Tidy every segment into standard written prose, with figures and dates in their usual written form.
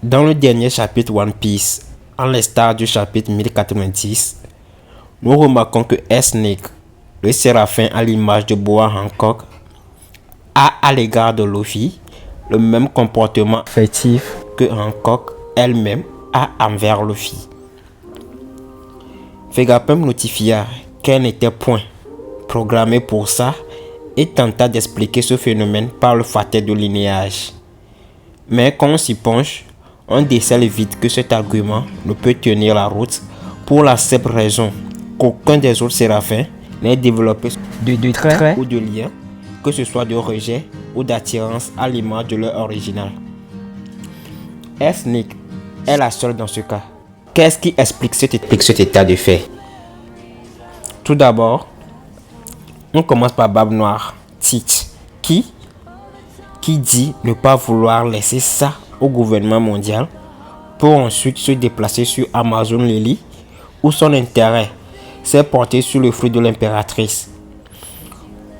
Dans le dernier chapitre One Piece, en l'instar du chapitre 1090, nous remarquons que Snake, le séraphin à l'image de Boa Hancock, a à l'égard de Luffy le même comportement affectif que Hancock elle-même a envers Luffy. Vegapunk notifia qu'elle n'était point programmée pour ça et tenta d'expliquer ce phénomène par le facteur de linéage. Mais quand on s'y penche, on décèle vite que cet argument ne peut tenir la route pour la simple raison qu'aucun des autres séraphins n'est développé de traits ou de liens, que ce soit de rejet ou d'attirance à l'image de leur original. Snake est la seule dans ce cas. Qu'est-ce qui explique cet état de fait? Tout d'abord, on commence par Barbe Noire, Tite, qui dit ne pas vouloir laisser ça au gouvernement mondial pour ensuite se déplacer sur Amazon Lily où son intérêt s'est porté sur le fruit de l'impératrice.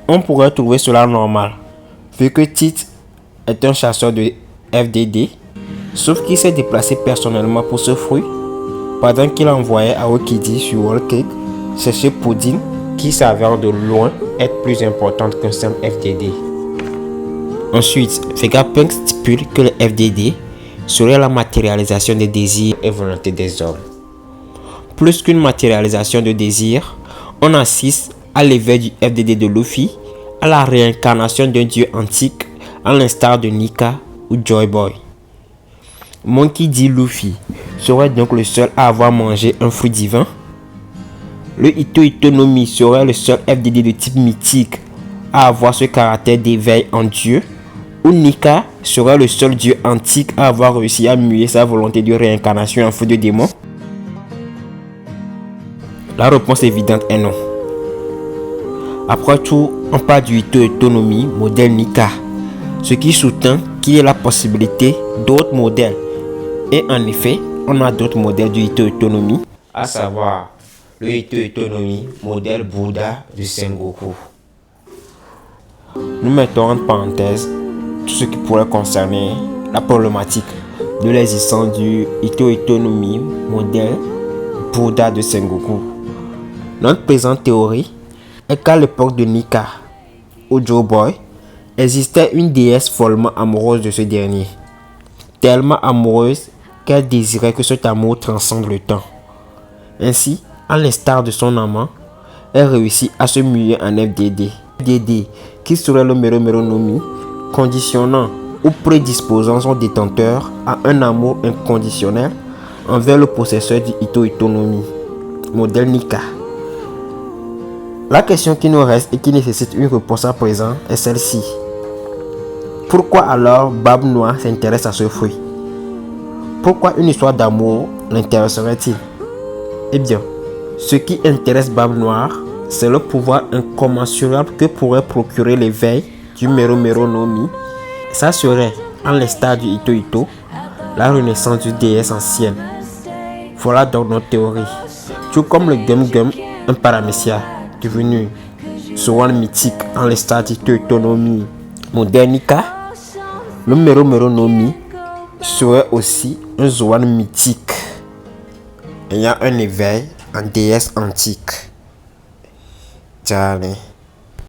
On pourrait trouver cela normal, vu que Tite est un chasseur de FDD, sauf qu'il s'est déplacé personnellement pour ce fruit, pendant qu'il envoyait Aokiji sur Whole Cake chercher Pudding, qui s'avère de loin être plus importante qu'un simple FDD. Ensuite, Vegapunk stipule que le FDD serait la matérialisation des désirs et volontés des hommes. Plus qu'une matérialisation de désirs, on assiste à l'éveil du FDD de Luffy, à la réincarnation d'un dieu antique, à l'instar de Nika ou Joy Boy. Monkey D. Luffy serait donc le seul à avoir mangé un fruit divin. Le Ito no Mi serait le seul FDD de type mythique à avoir ce caractère d'éveil en dieu, ou Nika serait le seul dieu antique à avoir réussi à muer sa volonté de réincarnation en feu de démon. La réponse évidente est non. Après tout, on parle du Ito no Mi modèle Nika, ce qui sous-tend qu'il y a la possibilité d'autres modèles. Et en effet, on a d'autres modèles du Ito no Mi, à savoir le Ito no Mi modèle Bouddha du Sengoku. Nous mettons en parenthèse tout ce qui pourrait concerner la problématique de l'existence du Ito no Mi modèle Bouddha de Sengoku. Notre présente théorie est qu'à l'époque de Nika ou Joy Boy, existait une déesse follement amoureuse de ce dernier, tellement amoureuse qu'elle désirait que cet amour transcende le temps. Ainsi, à l'instar de son amant, elle réussit à se muer en FDD. FDD qui serait le Mero Mero no Mi, conditionnant ou prédisposant son détenteur à un amour inconditionnel envers le possesseur du Ito no Mi, modèle Nika. La question qui nous reste et qui nécessite une réponse à présent est celle-ci. Pourquoi alors Barbe Noire s'intéresse à ce fruit? Pourquoi une histoire d'amour l'intéresserait-il? Eh bien, ce qui intéresse Barbe Noire, c'est le pouvoir incommensurable que pourrait procurer l'éveil du Mero Mero no Mi. Ça serait, en l'instar du Ito, la renaissance du déesse ancienne. Voilà donc notre théorie. Tout comme le Gum Gum, un paramécia devenu Zoan mythique en l'instar du Ito no Mi modèle Nika, le Mero Mero no Mi serait aussi un Zoan mythique ayant un éveil en déesse antique. Tiens, allez.